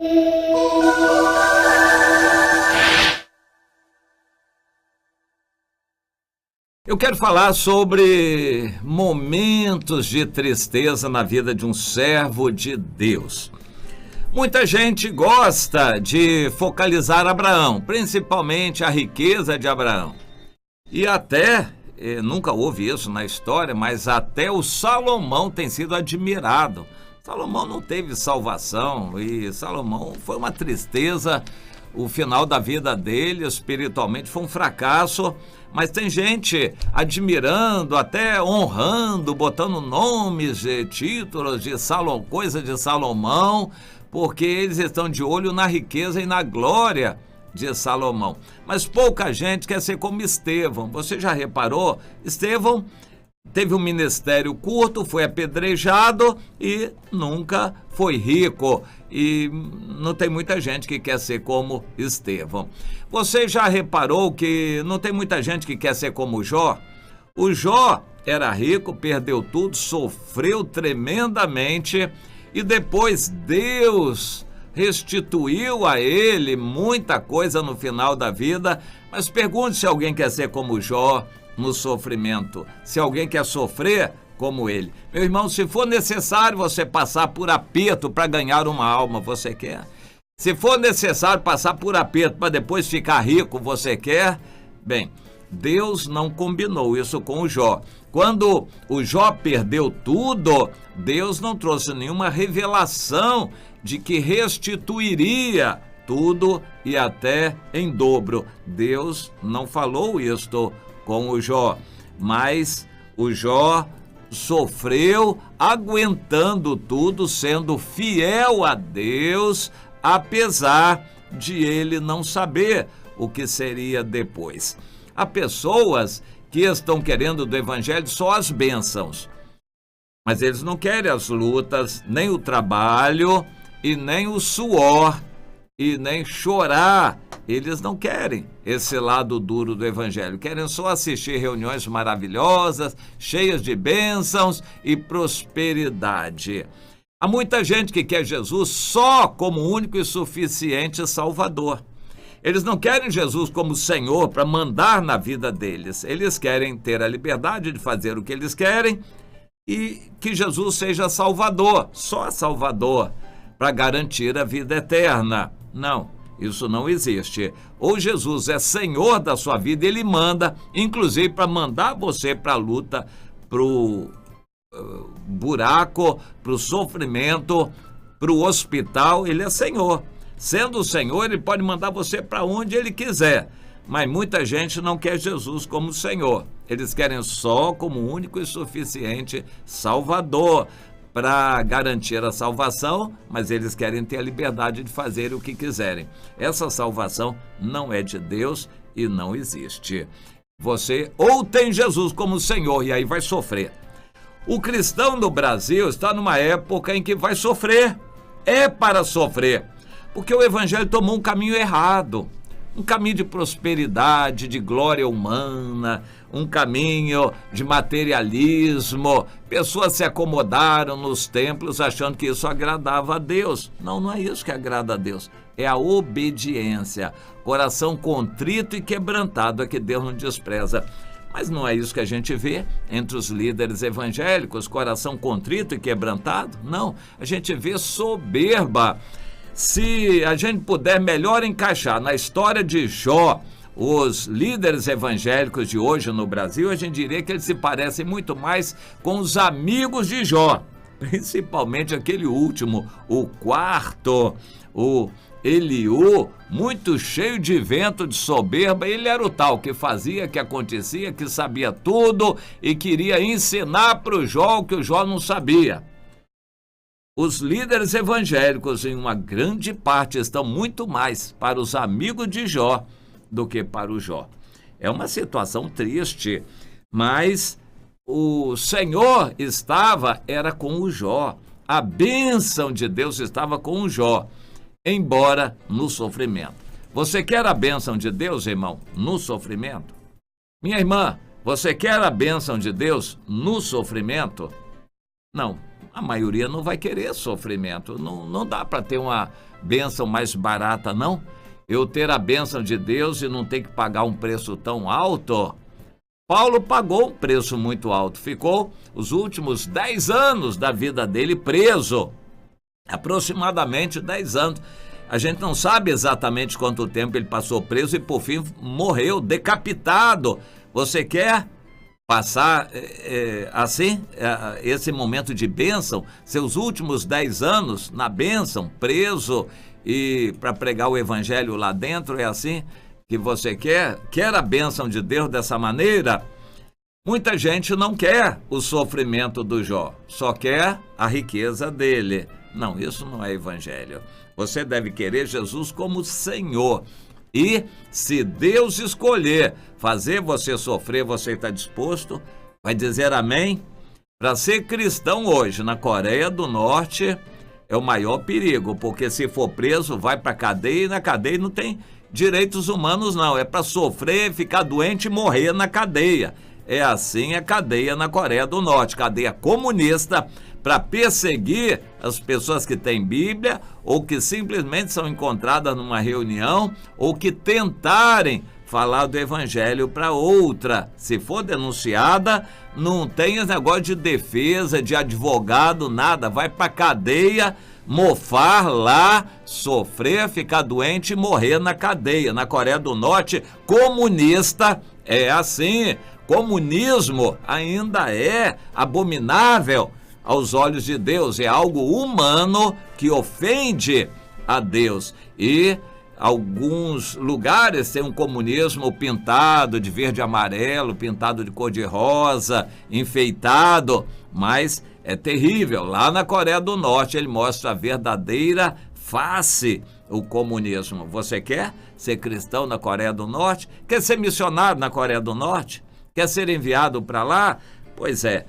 Eu quero falar sobre momentos de tristeza na vida de um servo de Deus. Muita gente gosta de focalizar Abraão, principalmente a riqueza de Abraão. E até, nunca houve isso na história, mas até o Salomão tem sido admirado. Salomão não teve salvação e Salomão foi uma tristeza. O final da vida dele, espiritualmente, foi um fracasso, mas tem gente admirando, até honrando, botando nomes, títulos de Salomão, coisa de Salomão, porque eles estão de olho na riqueza e na glória de Salomão. Mas pouca gente quer ser como Estevão. Você já reparou? Estevão teve um ministério curto, foi apedrejado e nunca foi rico. E não tem muita gente que quer ser como Estevão. Você já reparou que não tem muita gente que quer ser como Jó? O Jó era rico, perdeu tudo, sofreu tremendamente e depois Deus restituiu a ele muita coisa no final da vida. Mas pergunte se alguém quer ser como Jó no sofrimento, se alguém quer sofrer como ele. Meu irmão, se for necessário você passar por aperto para ganhar uma alma, você quer? Se for necessário passar por aperto para depois ficar rico, você quer? Bem, Deus não combinou isso com o Jó. Quando o Jó perdeu tudo, Deus não trouxe nenhuma revelação de que restituiria tudo e até em dobro. Deus não falou isto com o Jó, mas o Jó sofreu aguentando tudo, sendo fiel a Deus, apesar de ele não saber o que seria depois. Há pessoas que estão querendo do evangelho só as bênçãos, mas eles não querem as lutas, nem o trabalho, e nem o suor, e nem chorar. Eles não querem esse lado duro do evangelho, querem só assistir reuniões maravilhosas, cheias de bênçãos e prosperidade. Há muita gente que quer Jesus só como único e suficiente Salvador. Eles não querem Jesus como Senhor para mandar na vida deles. Eles querem ter a liberdade de fazer o que eles querem e que Jesus seja Salvador, só Salvador, para garantir a vida eterna. Não, isso não existe. Ou Jesus é Senhor da sua vida, ele manda, inclusive para mandar você para a luta, para o buraco, para o sofrimento, para o hospital, ele é Senhor. Sendo o Senhor, ele pode mandar você para onde ele quiser. Mas muita gente não quer Jesus como Senhor. Eles querem só como único e suficiente Salvador para garantir a salvação, mas eles querem ter a liberdade de fazer o que quiserem. Essa salvação não é de Deus e não existe. Você ou tem Jesus como Senhor e aí vai sofrer. O cristão no Brasil está numa época em que vai sofrer. É para sofrer. Porque o evangelho tomou um caminho errado, um caminho de prosperidade, de glória humana, um caminho de materialismo. Pessoas se acomodaram nos templos achando que isso agradava a Deus. Não, não é isso que agrada a Deus, é a obediência. Coração contrito e quebrantado é que Deus não despreza. Mas não é isso que a gente vê entre os líderes evangélicos, coração contrito e quebrantado? Não, a gente vê soberba. Se a gente puder melhor encaixar na história de Jó os líderes evangélicos de hoje no Brasil, a gente diria que eles se parecem muito mais com os amigos de Jó, principalmente aquele último, o quarto, o Eliú, muito cheio de vento, de soberba. Ele era o tal que fazia, que acontecia, que sabia tudo e queria ensinar para o Jó o que o Jó não sabia. Os líderes evangélicos, em uma grande parte, estão muito mais para os amigos de Jó do que para o Jó. É uma situação triste, mas o Senhor era com o Jó. A bênção de Deus estava com o Jó, embora no sofrimento. Você quer a bênção de Deus, irmão, no sofrimento? Minha irmã, você quer a bênção de Deus no sofrimento? Não. A maioria não vai querer sofrimento. Não dá para ter uma bênção mais barata, não. Eu ter a bênção de Deus e não ter que pagar um preço tão alto. Paulo pagou um preço muito alto. Ficou os últimos 10 anos da vida dele preso. Aproximadamente 10 anos. A gente não sabe exatamente quanto tempo ele passou preso e, por fim, morreu decapitado. Você quer passar esse momento de bênção, seus últimos 10 anos na bênção, preso, e para pregar o evangelho lá dentro? É assim que você quer? Quer a bênção de Deus dessa maneira? Muita gente não quer o sofrimento do Jó, só quer a riqueza dele. Não, isso não é evangelho. Você deve querer Jesus como Senhor. E se Deus escolher fazer você sofrer, você está disposto? Vai dizer amém? Para ser cristão hoje na Coreia do Norte é o maior perigo, porque se for preso vai para a cadeia, e na cadeia não tem direitos humanos não, é para sofrer, ficar doente e morrer na cadeia. É assim a cadeia na Coreia do Norte, cadeia comunista, para perseguir as pessoas que têm Bíblia ou que simplesmente são encontradas numa reunião ou que tentarem falar do evangelho para outra. Se for denunciada, não tem esse negócio de defesa, de advogado, nada. Vai para cadeia, mofar lá, sofrer, ficar doente e morrer na cadeia. Na Coreia do Norte, comunista, é assim. Comunismo ainda é abominável aos olhos de Deus, é algo humano que ofende a Deus. E alguns lugares tem um comunismo pintado de verde e amarelo, pintado de cor de rosa, enfeitado, mas é terrível. Lá na Coreia do Norte ele mostra a verdadeira face, o comunismo. Você quer ser cristão na Coreia do Norte? Quer ser missionário na Coreia do Norte? Quer ser enviado para lá? Pois é,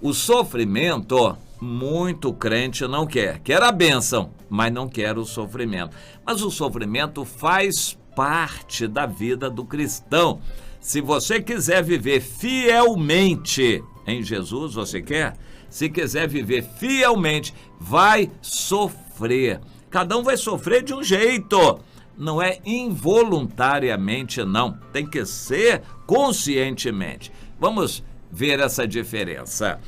o sofrimento, muito crente não quer. Quer a bênção, mas não quer o sofrimento. Mas o sofrimento faz parte da vida do cristão. Se você quiser viver fielmente em Jesus, você quer? Se quiser viver fielmente, vai sofrer. Cada um vai sofrer de um jeito. Não é involuntariamente, não. Tem que ser conscientemente. Vamos ver essa diferença.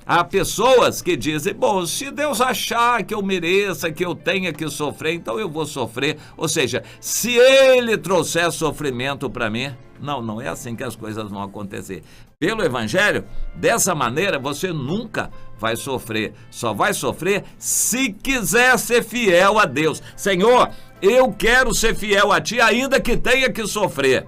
Há pessoas que dizem, bom, se Deus achar que eu mereça, que eu tenha que sofrer, então eu vou sofrer. Ou seja, se Ele trouxer sofrimento para mim, não é assim que as coisas vão acontecer. Pelo Evangelho, dessa maneira você nunca vai sofrer. Só vai sofrer se quiser ser fiel a Deus. Senhor, eu quero ser fiel a Ti, ainda que tenha que sofrer.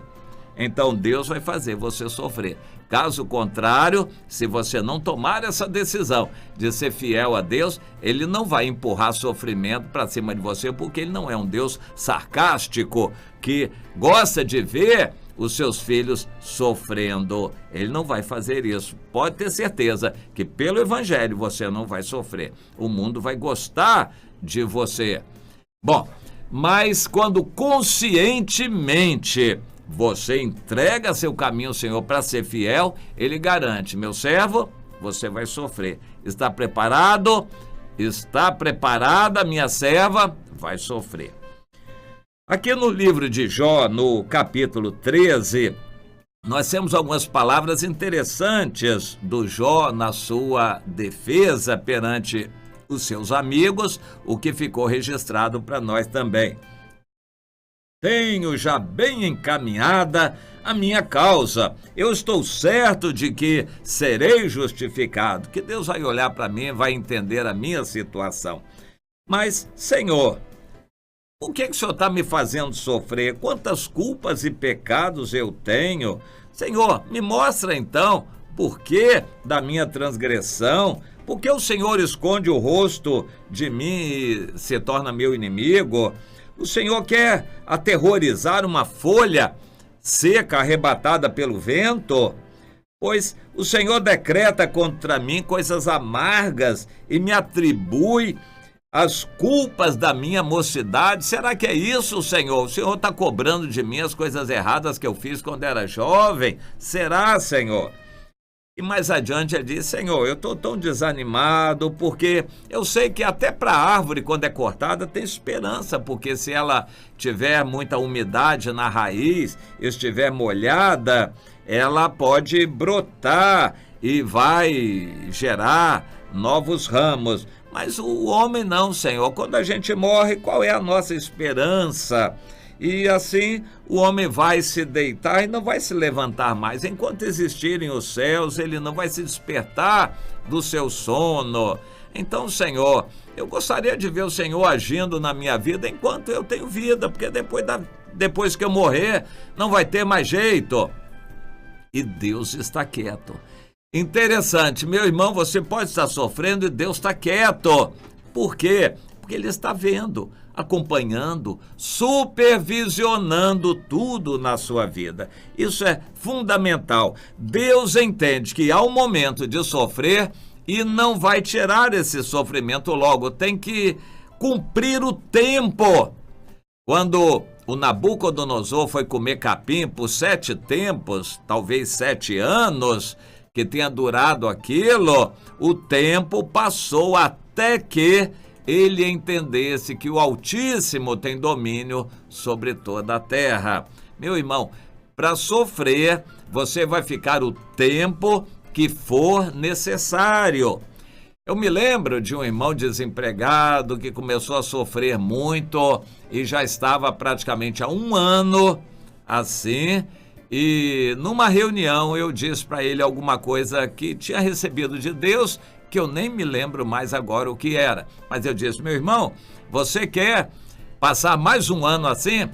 Então Deus vai fazer você sofrer. Caso contrário, se você não tomar essa decisão de ser fiel a Deus, Ele não vai empurrar sofrimento para cima de você, porque Ele não é um Deus sarcástico que gosta de ver os seus filhos sofrendo. Ele não vai fazer isso. Pode ter certeza que pelo Evangelho você não vai sofrer. O mundo vai gostar de você. Bom, mas quando conscientemente você entrega seu caminho ao Senhor para ser fiel, Ele garante, meu servo, você vai sofrer. Está preparado? Está preparada, minha serva? Vai sofrer. Aqui no livro de Jó, no capítulo 13, nós temos algumas palavras interessantes do Jó na sua defesa perante os seus amigos, o que ficou registrado para nós também. Tenho já bem encaminhada a minha causa. Eu estou certo de que serei justificado, que Deus vai olhar para mim e vai entender a minha situação. Mas, Senhor, o que o Senhor está me fazendo sofrer? Quantas culpas e pecados eu tenho? Senhor, me mostra então por que da minha transgressão. Por que o Senhor esconde o rosto de mim e se torna meu inimigo? O Senhor quer aterrorizar uma folha seca arrebatada pelo vento? Pois o Senhor decreta contra mim coisas amargas e me atribui as culpas da minha mocidade. Será que é isso, Senhor? O Senhor está cobrando de mim as coisas erradas que eu fiz quando era jovem? Será, Senhor? E mais adiante ele diz: Senhor, eu estou tão desanimado, porque eu sei que até para a árvore, quando é cortada, tem esperança, porque se ela tiver muita umidade na raiz, estiver molhada, ela pode brotar e vai gerar novos ramos. Mas o homem não, Senhor. Quando a gente morre, qual é a nossa esperança? E assim o homem vai se deitar e não vai se levantar mais. Enquanto existirem os céus, ele não vai se despertar do seu sono. Então, Senhor, eu gostaria de ver o Senhor agindo na minha vida enquanto eu tenho vida, porque depois que eu morrer, não vai ter mais jeito. E Deus está quieto. Interessante, meu irmão, você pode estar sofrendo e Deus está quieto. Por quê? Porque Ele está vendo, acompanhando, supervisionando tudo na sua vida. Isso é fundamental. Deus entende que há um momento de sofrer e não vai tirar esse sofrimento logo. Tem que cumprir o tempo. Quando o Nabucodonosor foi comer capim por 7 tempos, talvez 7 anos, que tenha durado aquilo, o tempo passou até que ele entendesse que o Altíssimo tem domínio sobre toda a terra. Meu irmão, para sofrer, você vai ficar o tempo que for necessário. Eu me lembro de um irmão desempregado que começou a sofrer muito e já estava praticamente há 1 ano assim. E numa reunião eu disse para ele alguma coisa que tinha recebido de Deus, que eu nem me lembro mais agora o que era. Mas eu disse: meu irmão, você quer passar mais 1 ano assim?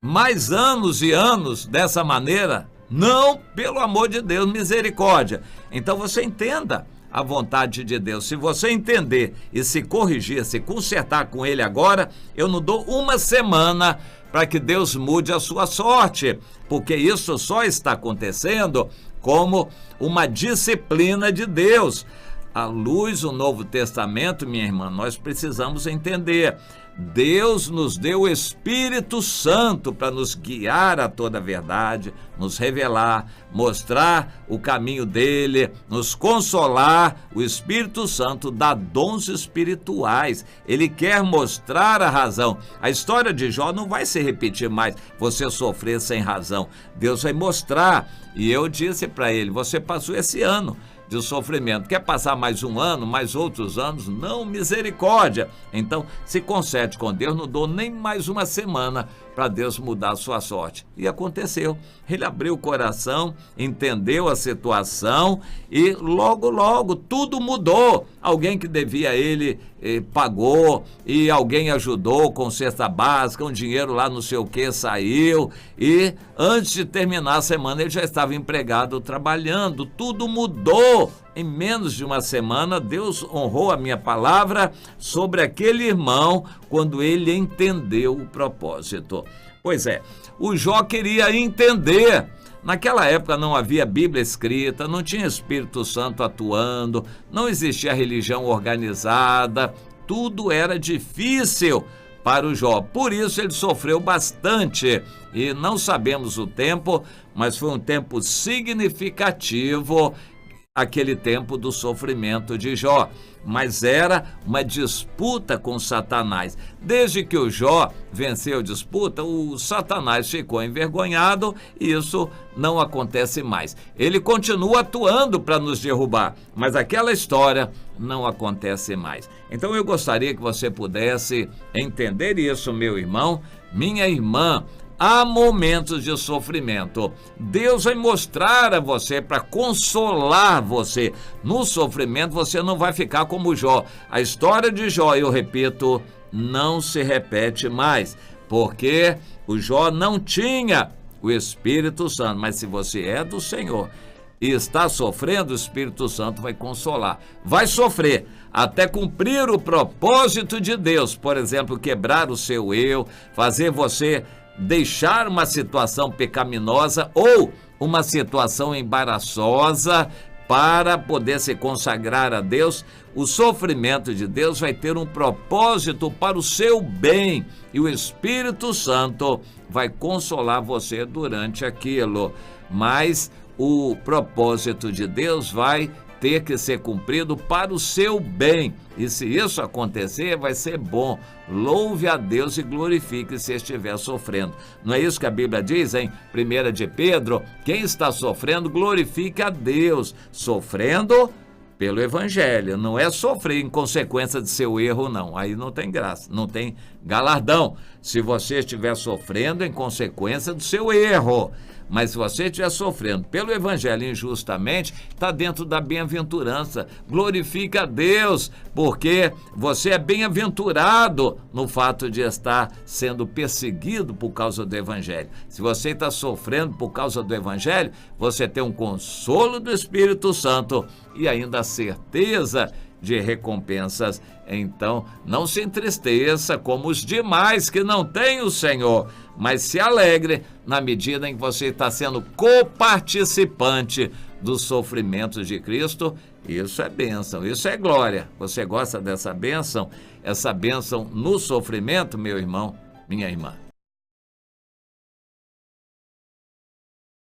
Mais anos e anos dessa maneira? Não, pelo amor de Deus, misericórdia. Então você entenda a vontade de Deus. Se você entender e se corrigir, se consertar com Ele agora, eu não dou 1 semana para que Deus mude a sua sorte, porque isso só está acontecendo como uma disciplina de Deus. À luz do Novo Testamento, minha irmã, nós precisamos entender: Deus nos deu o Espírito Santo para nos guiar a toda a verdade, nos revelar, mostrar o caminho dele, nos consolar. O Espírito Santo dá dons espirituais, ele quer mostrar a razão. A história de Jó não vai se repetir mais, você sofrer sem razão. Deus vai mostrar. E eu disse para ele: você passou esse ano de sofrimento, quer passar mais 1 ano, mais outros anos? Não, misericórdia. Então se conserte com Deus, não dou nem mais 1 semana para Deus mudar a sua sorte. E aconteceu, ele abriu o coração, entendeu a situação e logo tudo mudou. Alguém que devia a ele pagou, e alguém ajudou com cesta básica, um dinheiro lá não sei o que saiu, e antes de terminar a semana ele já estava empregado trabalhando. Tudo mudou. Em menos de 1 semana, Deus honrou a minha palavra sobre aquele irmão quando ele entendeu o propósito. Pois é, o Jó queria entender. Naquela época não havia Bíblia escrita, não tinha Espírito Santo atuando, não existia religião organizada, tudo era difícil para o Jó. Por isso ele sofreu bastante e não sabemos o tempo, mas foi um tempo significativo, aquele tempo do sofrimento de Jó. Mas era uma disputa com Satanás. Desde que o Jó venceu a disputa, o Satanás ficou envergonhado e isso não acontece mais. Ele continua atuando para nos derrubar, mas aquela história não acontece mais. Então eu gostaria que você pudesse entender isso, meu irmão, minha irmã. Há momentos de sofrimento. Deus vai mostrar a você para consolar você. No sofrimento você não vai ficar como Jó. A história de Jó, eu repito, não se repete mais, porque o Jó não tinha o Espírito Santo. Mas se você é do Senhor e está sofrendo, o Espírito Santo vai consolar. Vai sofrer até cumprir o propósito de Deus. Por exemplo, quebrar o seu eu, fazer você deixar uma situação pecaminosa ou uma situação embaraçosa para poder se consagrar a Deus. O sofrimento de Deus vai ter um propósito para o seu bem e o Espírito Santo vai consolar você durante aquilo. Mas o propósito de Deus vai ter que ser cumprido para o seu bem. E se isso acontecer, vai ser bom. Louve a Deus e glorifique se estiver sofrendo. Não é isso que a Bíblia diz em 1 de Pedro? Quem está sofrendo, glorifique a Deus. Sofrendo pelo Evangelho. Não é sofrer em consequência de seu erro, não. Aí não tem graça, não tem galardão. Se você estiver sofrendo em consequência do seu erro, mas se você estiver sofrendo pelo Evangelho injustamente, está dentro da bem-aventurança. Glorifique a Deus, porque você é bem-aventurado no fato de estar sendo perseguido por causa do Evangelho. Se você está sofrendo por causa do Evangelho, você tem um consolo do Espírito Santo e ainda a certeza de recompensas. Então, não se entristeça como os demais que não têm o Senhor, mas se alegre na medida em que você está sendo coparticipante dos sofrimentos de Cristo. Isso é bênção, isso é glória. Você gosta dessa bênção? Essa bênção no sofrimento, meu irmão, minha irmã?